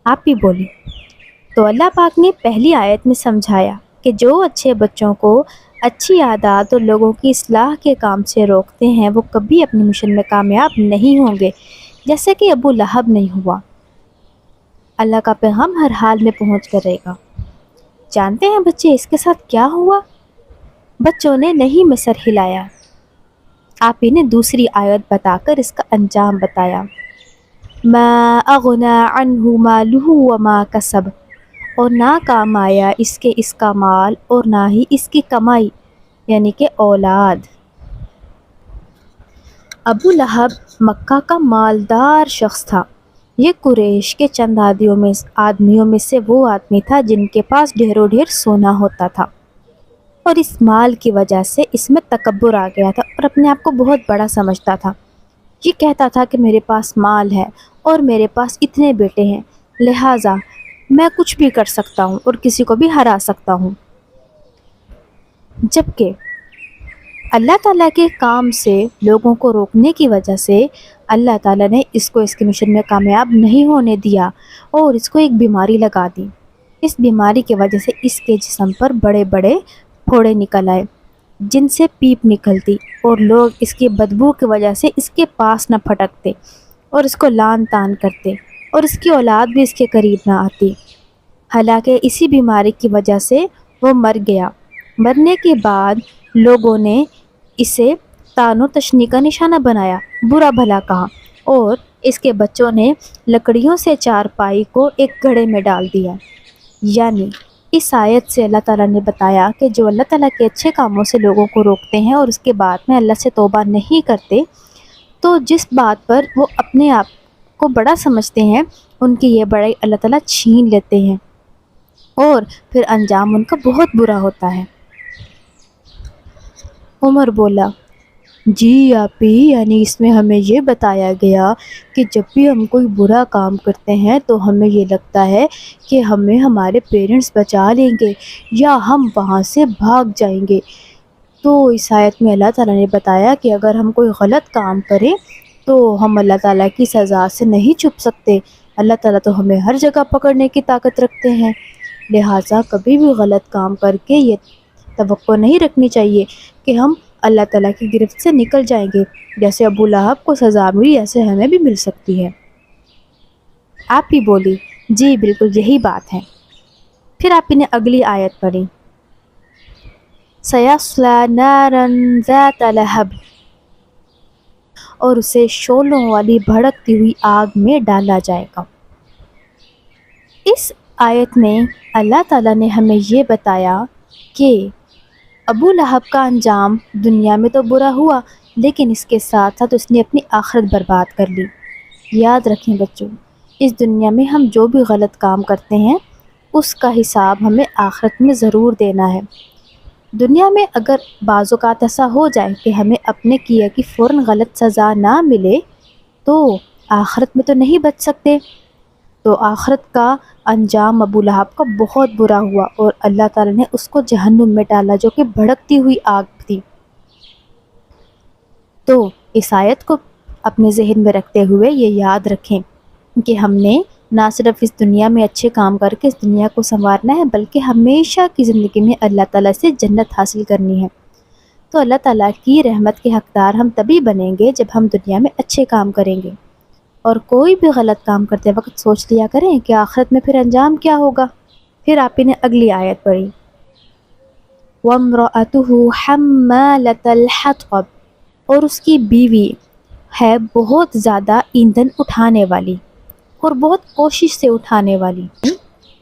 آپ بھی بولیں۔ تو اللہ پاک نے پہلی آیت میں سمجھایا کہ جو اچھے بچوں کو اچھی عادات اور لوگوں کی اصلاح کے کام سے روکتے ہیں وہ کبھی اپنی مشن میں کامیاب نہیں ہوں گے، جیسے کہ ابو لہب نہیں ہوا۔ اللہ کا پیغام ہر حال میں پہنچ کر رہے گا۔ جانتے ہیں بچے اس کے ساتھ کیا ہوا؟ بچوں نے نہیں میں سر ہلایا۔ آپ ہی نے دوسری آیت بتا کر اس کا انجام بتایا۔ ما اغنى عنہ مالہ وما کسب، اور نہ کام آیا اس کا مال اور نہ ہی اس کی کمائی، یعنی کہ اولاد۔ ابو لہب مکہ کا مالدار شخص تھا۔ یہ قریش کے چند آدمیوں میں سے وہ آدمی تھا جن کے پاس ڈھیروں ڈھیر سونا ہوتا تھا، اور اس مال کی وجہ سے اس میں تکبر آ گیا تھا اور اپنے آپ کو بہت بڑا سمجھتا تھا۔ یہ کہتا تھا کہ میرے پاس مال ہے اور میرے پاس اتنے بیٹے ہیں، لہٰذا میں کچھ بھی کر سکتا ہوں اور کسی کو بھی ہرا سکتا ہوں۔ جبکہ اللہ تعالیٰ کے کام سے لوگوں کو روکنے کی وجہ سے اللہ تعالیٰ نے اس کو اس کے مشن میں کامیاب نہیں ہونے دیا اور اس کو ایک بیماری لگا دی۔ اس بیماری کی وجہ سے اس کے جسم پر بڑے بڑے پھوڑے نکل آئے جن سے پیپ نکلتی، اور لوگ اس کی بدبو کی وجہ سے اس کے پاس نہ پھٹکتے اور اس کو لعن طعن کرتے، اور اس کی اولاد بھی اس کے قریب نہ آتی۔ حالانکہ اسی بیماری کی وجہ سے وہ مر گیا۔ مرنے کے بعد لوگوں نے اسے طعن و تشنیع کا نشانہ بنایا، برا بھلا کہا، اور اس کے بچوں نے لکڑیوں سے چارپائی کو ایک گھڑے میں ڈال دیا۔ یعنی اس آیت سے اللہ تعالیٰ نے بتایا کہ جو اللہ تعالیٰ کے اچھے کاموں سے لوگوں کو روکتے ہیں اور اس کے بعد میں اللہ سے توبہ نہیں کرتے، تو جس بات پر وہ اپنے آپ کو بڑا سمجھتے ہیں ان کی یہ بڑائی اللہ تعالیٰ چھین لیتے ہیں، اور پھر انجام ان کا بہت برا ہوتا ہے۔ عمر بولا، جی آپی، یعنی اس میں ہمیں یہ بتایا گیا کہ جب بھی ہم کوئی برا کام کرتے ہیں تو ہمیں یہ لگتا ہے کہ ہمیں ہمارے پیرنٹس بچا لیں گے یا ہم وہاں سے بھاگ جائیں گے۔ تو اس آیت میں اللہ تعالیٰ نے بتایا کہ اگر ہم کوئی غلط کام کریں تو ہم اللہ تعالیٰ کی سزا سے نہیں چھپ سکتے۔ اللہ تعالیٰ تو ہمیں ہر جگہ پکڑنے کی طاقت رکھتے ہیں، لہٰذا کبھی بھی غلط کام کر کے یہ توقع نہیں رکھنی چاہیے کہ ہم اللہ تعالیٰ کی گرفت سے نکل جائیں گے۔ جیسے ابو لہب کو سزا ملی ایسے ہمیں بھی مل سکتی ہے۔ آپ بھی بولی، جی بالکل یہی بات ہے۔ پھر آپ نے اگلی آیت پڑھی، سَيَصْلَىٰ نَارًا ذَاتَ لَهَبٍ، اور اسے شعلوں والی بھڑکتی ہوئی آگ میں ڈالا جائے گا۔ اس آیت میں اللہ تعالیٰ نے ہمیں یہ بتایا کہ ابو لہب کا انجام دنیا میں تو برا ہوا، لیکن اس کے ساتھ ساتھ اس نے اپنی آخرت برباد کر لی۔ یاد رکھیں بچوں، اس دنیا میں ہم جو بھی غلط کام کرتے ہیں اس کا حساب ہمیں آخرت میں ضرور دینا ہے۔ دنیا میں اگر بعض اوقات ایسا ہو جائے کہ ہمیں اپنے کیے کی فوراً غلط سزا نہ ملے تو آخرت میں تو نہیں بچ سکتے۔ تو آخرت کا انجام ابو لہب کا بہت برا ہوا، اور اللہ تعالیٰ نے اس کو جہنم میں ڈالا جو کہ بھڑکتی ہوئی آگ تھی۔ تو اس آیت کو اپنے ذہن میں رکھتے ہوئے یہ یاد رکھیں کہ ہم نے نہ صرف اس دنیا میں اچھے کام کر کے اس دنیا کو سنوارنا ہے، بلکہ ہمیشہ کی زندگی میں اللہ تعالیٰ سے جنت حاصل کرنی ہے۔ تو اللہ تعالیٰ کی رحمت کے حقدار ہم تبھی بنیں گے جب ہم دنیا میں اچھے کام کریں گے، اور کوئی بھی غلط کام کرتے وقت سوچ لیا کریں کہ آخرت میں پھر انجام کیا ہوگا۔ پھر آپ نے اگلی آیت پڑھی، وَامْرَأَتُهُ حَمَّالَةَ الْحَطَبِ، اور اس کی بیوی ہے بہت زیادہ ایندھن اٹھانے والی اور بہت کوشش سے اٹھانے والی۔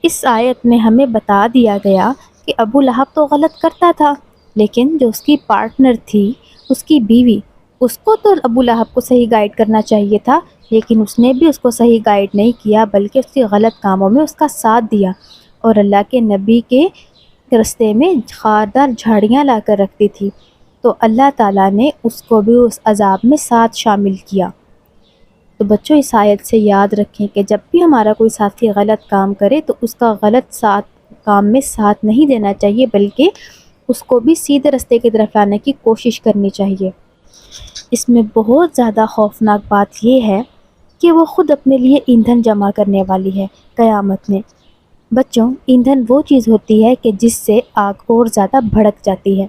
اس آیت میں ہمیں بتا دیا گیا کہ ابو لہب تو غلط کرتا تھا، لیکن جو اس کی پارٹنر تھی، اس کی بیوی، اس کو تو ابو لہب کو صحیح گائیڈ کرنا چاہیے تھا، لیکن اس نے بھی اس کو صحیح گائیڈ نہیں کیا بلکہ اس کے غلط کاموں میں اس کا ساتھ دیا، اور اللہ کے نبی کے رستے میں خاردار جھاڑیاں لا کر رکھتی تھی۔ تو اللہ تعالیٰ نے اس کو بھی اس عذاب میں ساتھ شامل کیا۔ تو بچوں اس آیت سے یاد رکھیں کہ جب بھی ہمارا کوئی ساتھی غلط کام کرے تو اس کا غلط کام میں ساتھ نہیں دینا چاہیے، بلکہ اس کو بھی سیدھے رستے کی طرف لانے کی کوشش کرنی چاہیے۔ اس میں بہت زیادہ خوفناک بات یہ ہے کہ وہ خود اپنے لیے ایندھن جمع کرنے والی ہے قیامت میں۔ بچوں، ایندھن وہ چیز ہوتی ہے کہ جس سے آگ اور زیادہ بھڑک جاتی ہے،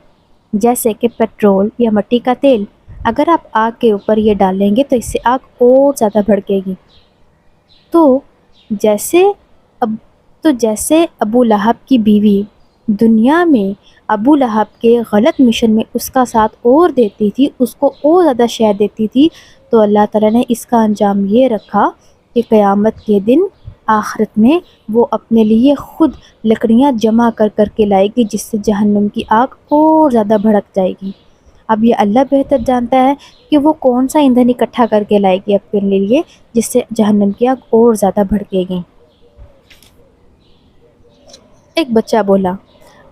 جیسے کہ پیٹرول یا مٹی کا تیل۔ اگر آپ آگ کے اوپر یہ ڈالیں گے تو اس سے آگ اور زیادہ بھڑکے گی۔ تو جیسے اب جیسے ابو لہب کی بیوی دنیا میں ابو لہب کے غلط مشن میں اس کا ساتھ اور دیتی تھی، اس کو اور زیادہ شے دیتی تھی، تو اللہ تعالیٰ نے اس کا انجام یہ رکھا کہ قیامت کے دن آخرت میں وہ اپنے لیے خود لکڑیاں جمع کر کر کے لائے گی، جس سے جہنم کی آگ اور زیادہ بھڑک جائے گی۔ اب یہ اللہ بہتر جانتا ہے کہ وہ کون سا ایندھن اکٹھا کر کے لائے گی اپنے لیے، جس سے جہنم کی آگ اور زیادہ بھڑکے گی۔ ایک بچہ بولا،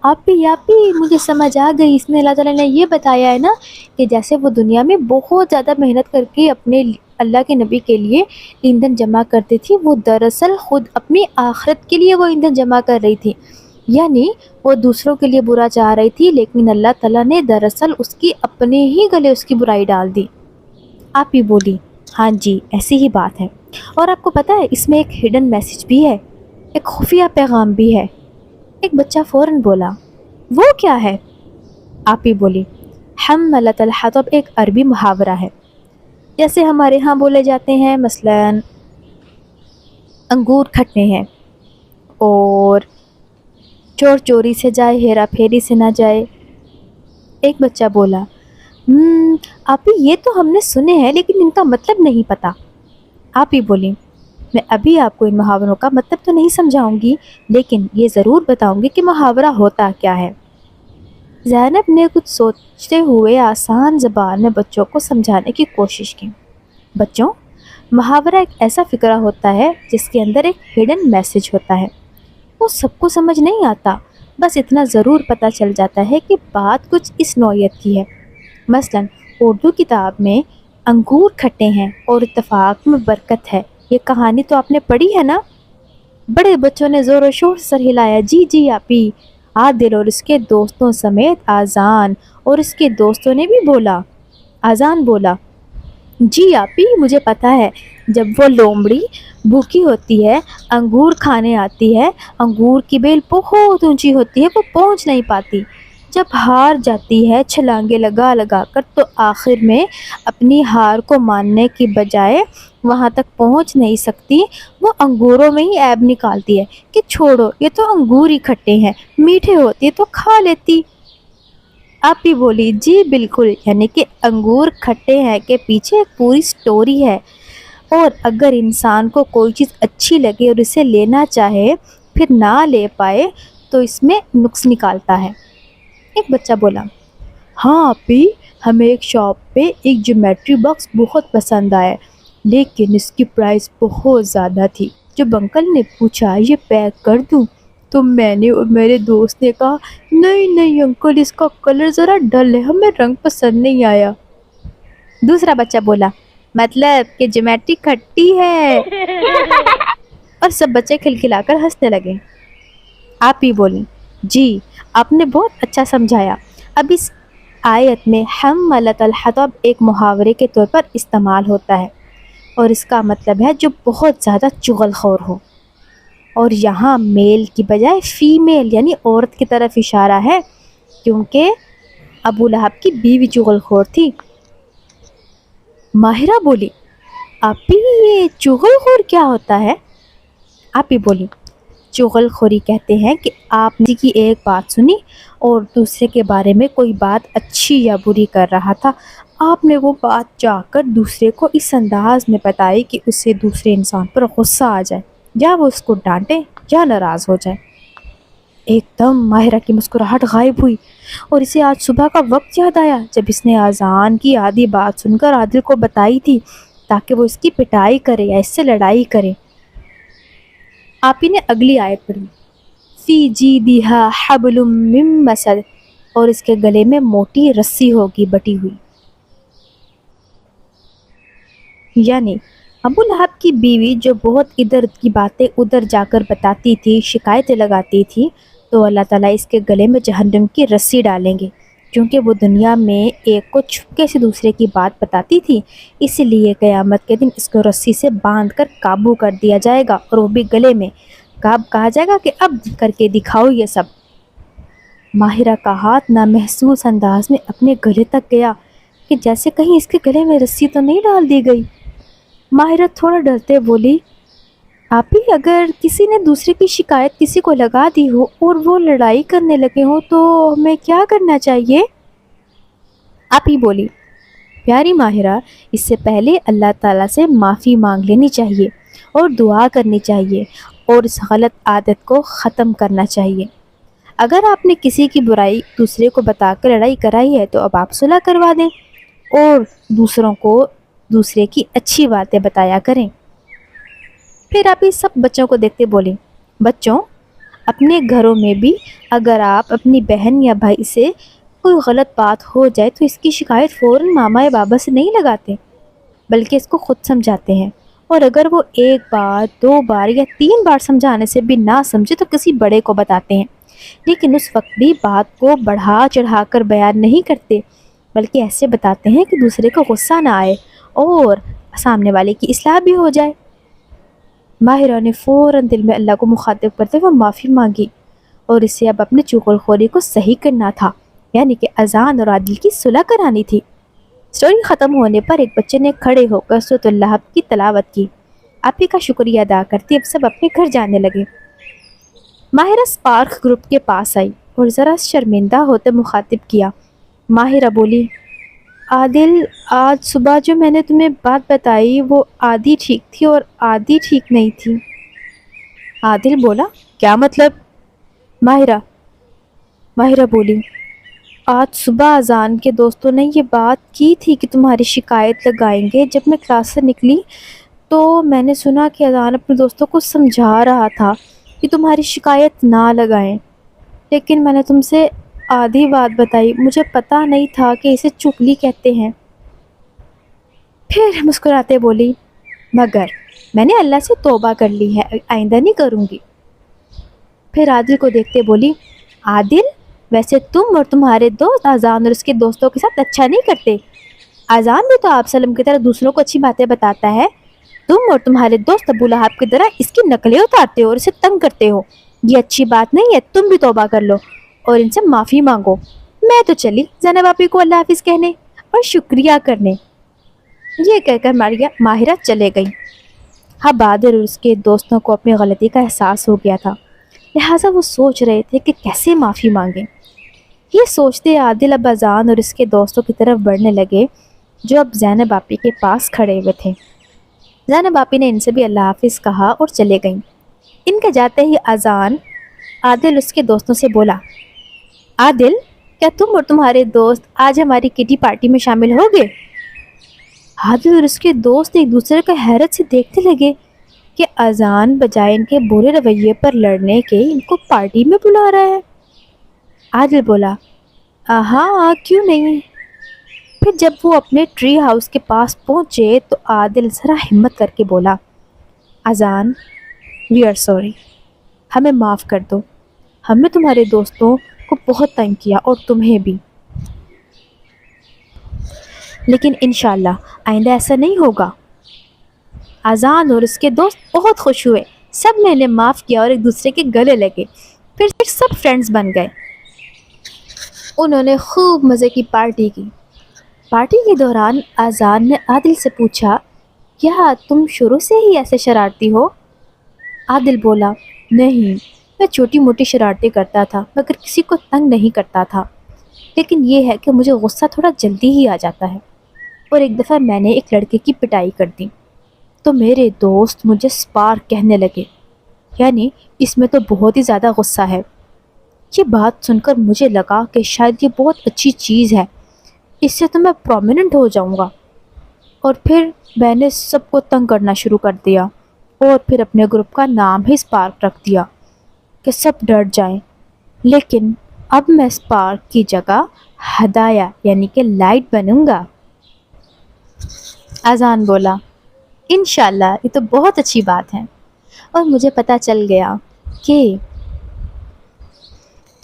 آپ بھی مجھے سمجھ آ گئی، اس میں اللہ تعالیٰ نے یہ بتایا ہے نا کہ جیسے وہ دنیا میں بہت زیادہ محنت کر کے اپنے اللہ کے نبی کے لیے ایندھن جمع کرتی تھی، وہ دراصل خود اپنی آخرت کے لیے وہ ایندھن جمع کر رہی تھی، یعنی وہ دوسروں کے لیے برا چاہ رہی تھی، لیکن اللہ تعالیٰ نے دراصل اس کی اپنے ہی گلے اس کی برائی ڈال دی۔ آپ ہی بولی، ہاں جی ایسی ہی بات ہے، اور آپ کو پتہ ہے اس میں ایک ہڈن میسج بھی ہے، ایک خفیہ پیغام بھی ہے۔ ایک بچہ فوراً بولا، وہ کیا ہے؟ آپ ہی بولی، حملت الحطب ایک عربی محاورہ ہے، جیسے ہمارے ہاں بولے جاتے ہیں، مثلاً انگور کھٹنے ہیں اور چور چوری سے جائے ہیرا پھیری سے نہ جائے۔ ایک بچہ بولا، آپ ہی یہ تو ہم نے سنے ہیں لیکن ان کا مطلب نہیں پتہ۔ آپ ہی بولی، میں ابھی آپ کو ان محاوروں کا مطلب تو نہیں سمجھاؤں گی، لیکن یہ ضرور بتاؤں گی کہ محاورہ ہوتا کیا ہے۔ زینب نے کچھ سوچتے ہوئے آسان زبان میں بچوں کو سمجھانے کی کوشش کی۔ بچوں، محاورہ ایک ایسا فقرہ ہوتا ہے جس کے اندر ایک ہڈن میسج ہوتا ہے۔ وہ سب کو سمجھ نہیں آتا، بس اتنا ضرور پتہ چل جاتا ہے کہ بات کچھ اس نوعیت کی ہے۔ مثلاً اردو کتاب میں انگور کھٹے ہیں اور اتفاق میں برکت ہے، یہ کہانی تو آپ نے پڑھی ہے نا؟ بڑے بچوں نے زور و شور سے سر ہلایا، جی جی آپی۔ عادل اور اس کے دوستوں سمیت آذان اور اس کے دوستوں نے بھی بولا، آذان بولا، جی آپی مجھے پتہ ہے، جب وہ لومڑی بھوکی ہوتی ہے، انگور کھانے آتی ہے، انگور کی بیل بہت اونچی ہوتی ہے، وہ پہنچ نہیں پاتی، جب ہار جاتی ہے چھلانگے لگا لگا کر، تو آخر میں اپنی ہار کو ماننے کی بجائے وہاں تک پہنچ نہیں سکتی، وہ انگوروں میں ہی عیب نکالتی ہے کہ چھوڑو یہ تو انگور ہی کھٹے ہیں، میٹھے ہوتے تو کھا لیتی۔ آپ بھی بولی، جی بالکل، یعنی کہ انگور کھٹے ہیں کے پیچھے ایک پوری سٹوری ہے، اور اگر انسان کو کوئی چیز اچھی لگے اور اسے لینا چاہے پھر نہ لے پائے تو اس میں نقص نکالتا ہے۔ ایک بچہ بولا، ہاں آپی، ہمیں ایک شاپ پہ ایک جیومیٹری باکس بہت پسند آیا، لیکن اس کی پرائس بہت زیادہ تھی۔ جب انکل نے پوچھا یہ پیک کر دوں تو میں نے اور میرے دوست نے کہا، نہیں انکل، اس کا کلر ذرا ڈل ہے، ہمیں رنگ پسند نہیں آیا۔ دوسرا بچہ بولا، مطلب کہ جیومیٹری کھٹی ہے، اور سب بچے کھلکھلا کر ہنسنے لگے۔ آپ ہی بولی، جی آپ نے بہت اچھا سمجھایا۔ اب اس آیت میں حملت الحطب ایک محاورے کے طور پر استعمال ہوتا ہے، اور اس کا مطلب ہے جو بہت زیادہ چغل خور ہو، اور یہاں میل کی بجائے فیمیل یعنی عورت کی طرف اشارہ ہے، کیونکہ ابو لہب کی بیوی چغل خور تھی۔ ماہرہ بولی، آپ ہی یہ چغل خور کیا ہوتا ہے؟ آپ ہی بولی، چغل خوری کہتے ہیں کہ آپ نے کی ایک بات سنی اور دوسرے کے بارے میں کوئی بات اچھی یا بری کر رہا تھا، آپ نے وہ بات جا کر دوسرے کو اس انداز میں بتائی کہ اسے دوسرے انسان پر غصہ آ جائے، یا وہ اس کو ڈانٹے یا ناراض ہو جائے۔ ایک دم ماہرہ کی مسکراہٹ غائب ہوئی، اور اسے آج صبح کا وقت یاد آیا جب اس نے آذان کی آدھی بات سن کر عادل کو بتائی تھی تاکہ وہ اس کی پٹائی کرے یا اس سے لڑائی کرے۔ آپ ہی نے اگلی آیت پڑھی، فی جیدہا حبل من مسد، اور اس کے گلے میں موٹی رسی ہوگی بٹی ہوئی۔ یعنی ابو لہب کی بیوی جو بہت ادھر کی باتیں ادھر جا کر بتاتی تھی، شکایتیں لگاتی تھی، تو اللہ تعالیٰ اس کے گلے میں جہنم کی رسی ڈالیں گے کیونکہ وہ دنیا میں ایک کو چھپکے سے دوسرے کی بات بتاتی تھی، اسی لیے قیامت کے دن اس کو رسی سے باندھ کر قابو کر دیا جائے گا، اور وہ بھی گلے میں۔ کہا جائے گا کہ اب کر کے دکھاؤ یہ سب۔ ماہرہ کا ہاتھ نامحسوس انداز میں اپنے گلے تک گیا کہ جیسے کہیں اس کے گلے میں رسی تو نہیں ڈال دی گئی۔ ماہرہ تھوڑا ڈرتے بولی، آپ ہی اگر کسی نے دوسرے کی شکایت کسی کو لگا دی ہو اور وہ لڑائی کرنے لگے ہوں تو ہمیں کیا کرنا چاہیے؟ آپ ہی بولی، پیاری ماہرہ، اس سے پہلے اللہ تعالیٰ سے معافی مانگ لینی چاہیے اور دعا کرنی چاہیے اور اس غلط عادت کو ختم کرنا چاہیے۔ اگر آپ نے کسی کی برائی دوسرے کو بتا کر لڑائی کرائی ہے تو اب آپ صلح کروا دیں اور دوسروں کو دوسرے کی اچھی باتیں بتایا کریں۔ پھر آپ اس سب بچوں کو دیکھتے بولیں، بچوں، اپنے گھروں میں بھی اگر آپ اپنی بہن یا بھائی سے کوئی غلط بات ہو جائے تو اس کی شکایت فوراً ماما یا بابا سے نہیں لگاتے، بلکہ اس کو خود سمجھاتے ہیں، اور اگر وہ ایک بار، 2 بار یا 3 بار سمجھانے سے بھی نہ سمجھے تو کسی بڑے کو بتاتے ہیں، لیکن اس وقت بھی بات کو بڑھا چڑھا کر بیان نہیں کرتے، بلکہ ایسے بتاتے ہیں کہ دوسرے کو غصہ نہ آئے اور سامنے والے کی اصلاح بھی ہو جائے۔ ماہرہ نے فوراً دل میں اللہ کو مخاطب کرتے ہوئے معافی مانگی، اور اسے اب اپنے چغل خوری کو صحیح کرنا تھا، یعنی کہ اذان اور عادل کی صلح کرانی تھی۔ سٹوری ختم ہونے پر ایک بچے نے کھڑے ہو کر سورۃ اللہب کی تلاوت کی۔ آپ ہی کا شکریہ ادا کرتی اب سب اپنے گھر جانے لگے۔ ماہرہ اسپارک گروپ کے پاس آئی اور ذرا شرمندہ ہوتے مخاطب کیا۔ ماہرہ بولی، عادل، آج صبح جو میں نے تمہیں بات بتائی وہ آدھی ٹھیک تھی اور آدھی ٹھیک نہیں تھی۔ عادل بولا، کیا مطلب؟ ماہرہ بولی، آج صبح اذان کے دوستوں نے یہ بات کی تھی کہ تمہاری شکایت لگائیں گے۔ جب میں کلاس سے نکلی تو میں نے سنا کہ اذان اپنے دوستوں کو سمجھا رہا تھا کہ تمہاری شکایت نہ لگائیں، لیکن میں نے تم سے آدھی بات بتائی، مجھے پتہ نہیں تھا کہ اسے چغلی کہتے ہیں۔ پھر مسکراتے بولی، مگر میں نے اللہ سے توبہ کر لی ہے، آئندہ نہیں کروں گی۔ پھر عادل کو دیکھتے بولی، عادل، ویسے تم اور تمہارے دوست اذان اور اس کے دوستوں کے ساتھ اچھا نہیں کرتے۔ اذان بھی تو آپ سلم کی طرح دوسروں کو اچھی باتیں بتاتا ہے، تم اور تمہارے دوست ابو لہب کی طرح اس کی نقلیں اتارتے ہو اور اسے تنگ کرتے ہو، یہ اچھی بات نہیں ہے۔ تم بھی توبہ کر لو اور ان سے معافی مانگو۔ میں تو چلی زینب آپی کو اللہ حافظ کہنے اور شکریہ کرنے۔ یہ کہہ کر ماہرہ چلے گئی۔ اب عادل اور اس کے دوستوں کو اپنی غلطی کا احساس ہو گیا تھا، لہٰذا وہ سوچ رہے تھے کہ کیسے معافی مانگیں۔ یہ سوچتے عادل اب اذان اور اس کے دوستوں کی طرف بڑھنے لگے جو اب زینب آپی کے پاس کھڑے ہوئے تھے۔ زینب آپی نے ان سے بھی اللہ حافظ کہا اور چلے گئیں۔ ان کے جاتے ہی اذان عادل اس کے دوستوں سے بولا، عادل، کیا تم اور تمہارے دوست آج ہماری کٹی پارٹی میں شامل ہوگے؟ عادل اور اس کے دوست ایک دوسرے کو حیرت سے دیکھتے لگے کہ اذان بجائے ان کے برے رویے پر لڑنے کے ان کو پارٹی میں بلا رہا ہے۔ عادل بولا، ہاں، کیوں نہیں۔ پھر جب وہ اپنے ٹری ہاؤس کے پاس پہنچے تو عادل ذرا ہمت کر کے بولا، اذان، وی آر سوری، ہمیں معاف کر دو، ہم نے تمہارے دوستوں کو بہت تنگ کیا اور تمہیں بھی، لیکن انشاءاللہ آئندہ ایسا نہیں ہوگا۔ اذان اور اس کے دوست بہت خوش ہوئے، سب نے انہیں معاف کیا اور ایک دوسرے کے گلے لگے، پھر سب فرینڈز بن گئے۔ انہوں نے خوب مزے کی پارٹی کی۔ پارٹی کے دوران اذان نے عادل سے پوچھا، کیا تم شروع سے ہی ایسے شرارتی ہو؟ عادل بولا، نہیں، میں چھوٹی موٹی شرارتیں کرتا تھا مگر کسی کو تنگ نہیں کرتا تھا، لیکن یہ ہے کہ مجھے غصہ تھوڑا جلدی ہی آ جاتا ہے، اور ایک دفعہ میں نے ایک لڑکے کی پٹائی کر دی تو میرے دوست مجھے اسپارک کہنے لگے، یعنی اس میں تو بہت ہی زیادہ غصہ ہے۔ یہ بات سن کر مجھے لگا کہ شاید یہ بہت اچھی چیز ہے، اس سے تو میں پرومیننٹ ہو جاؤں گا، اور پھر میں نے سب کو تنگ کرنا شروع کر دیا اور پھر اپنے گروپ کا نام ہی اسپارک رکھ دیا کہ سب ڈر جائیں، لیکن اب میں اسپارک کی جگہ ہدایہ یعنی کہ لائٹ بنوں گا۔ اذان بولا، انشاءاللہ یہ تو بہت اچھی بات ہے، اور مجھے پتہ چل گیا کہ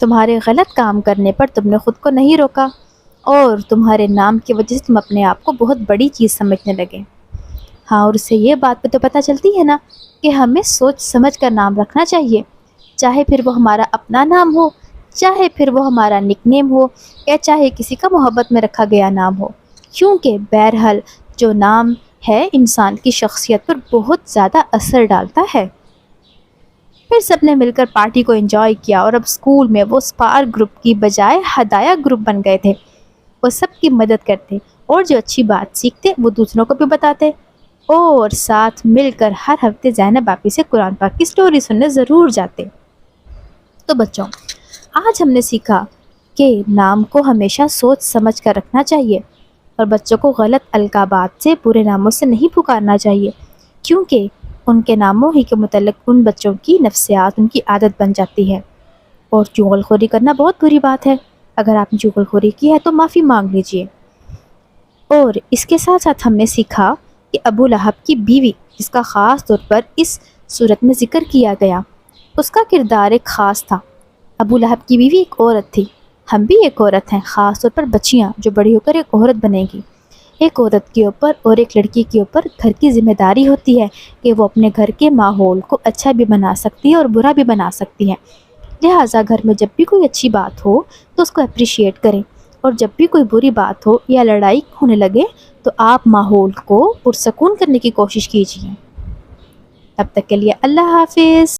تمہارے غلط کام کرنے پر تم نے خود کو نہیں روکا، اور تمہارے نام کی وجہ سے تم اپنے آپ کو بہت بڑی چیز سمجھنے لگے۔ ہاں، اور اس سے یہ بات تو پتہ چلتی ہے نا کہ ہمیں سوچ سمجھ کر نام رکھنا چاہیے، چاہے پھر وہ ہمارا اپنا نام ہو، چاہے پھر وہ ہمارا نک نیم ہو، یا چاہے کسی کا محبت میں رکھا گیا نام ہو، کیونکہ بہرحال جو نام ہے انسان کی شخصیت پر بہت زیادہ اثر ڈالتا ہے۔ پھر سب نے مل کر پارٹی کو انجوائے کیا، اور اب اسکول میں وہ اسپار گروپ کی بجائے ہدایہ گروپ بن گئے تھے۔ وہ سب کی مدد کرتے، اور جو اچھی بات سیکھتے وہ دوسروں کو بھی بتاتے، اور ساتھ مل کر ہر ہفتے زینب آپی سے قرآن پاک کی سٹوری سننے ضرور جاتے۔ تو بچوں، آج ہم نے سیکھا کہ نام کو ہمیشہ سوچ سمجھ کر رکھنا چاہیے، اور بچوں کو غلط القابات سے، برے ناموں سے نہیں پکارنا چاہیے، کیونکہ ان کے ناموں ہی کے متعلق ان بچوں کی نفسیات، ان کی عادت بن جاتی ہے۔ اور چغل خوری کرنا بہت بری بات ہے، اگر آپ نے چغل خوری کی ہے تو معافی مانگ لیجئے۔ اور اس کے ساتھ ساتھ ہم نے سیکھا کہ ابو لہب کی بیوی، جس کا خاص طور پر اس صورت میں ذکر کیا گیا، اس کا کردار ایک خاص تھا۔ ابو لہب کی بیوی ایک عورت تھی، ہم بھی ایک عورت ہیں، خاص طور پر بچیاں جو بڑی ہو کر ایک عورت بنے گی۔ ایک عورت کے اوپر اور ایک لڑکی کے اوپر گھر کی ذمہ داری ہوتی ہے کہ وہ اپنے گھر کے ماحول کو اچھا بھی بنا سکتی ہے اور برا بھی بنا سکتی ہے، لہٰذا گھر میں جب بھی کوئی اچھی بات ہو تو اس کو اپریشیٹ کریں، اور جب بھی کوئی بری بات ہو یا لڑائی ہونے لگے تو آپ ماحول کو پرسکون کرنے کی کوشش کیجیے۔ اب تک کے لیے اللہ حافظ۔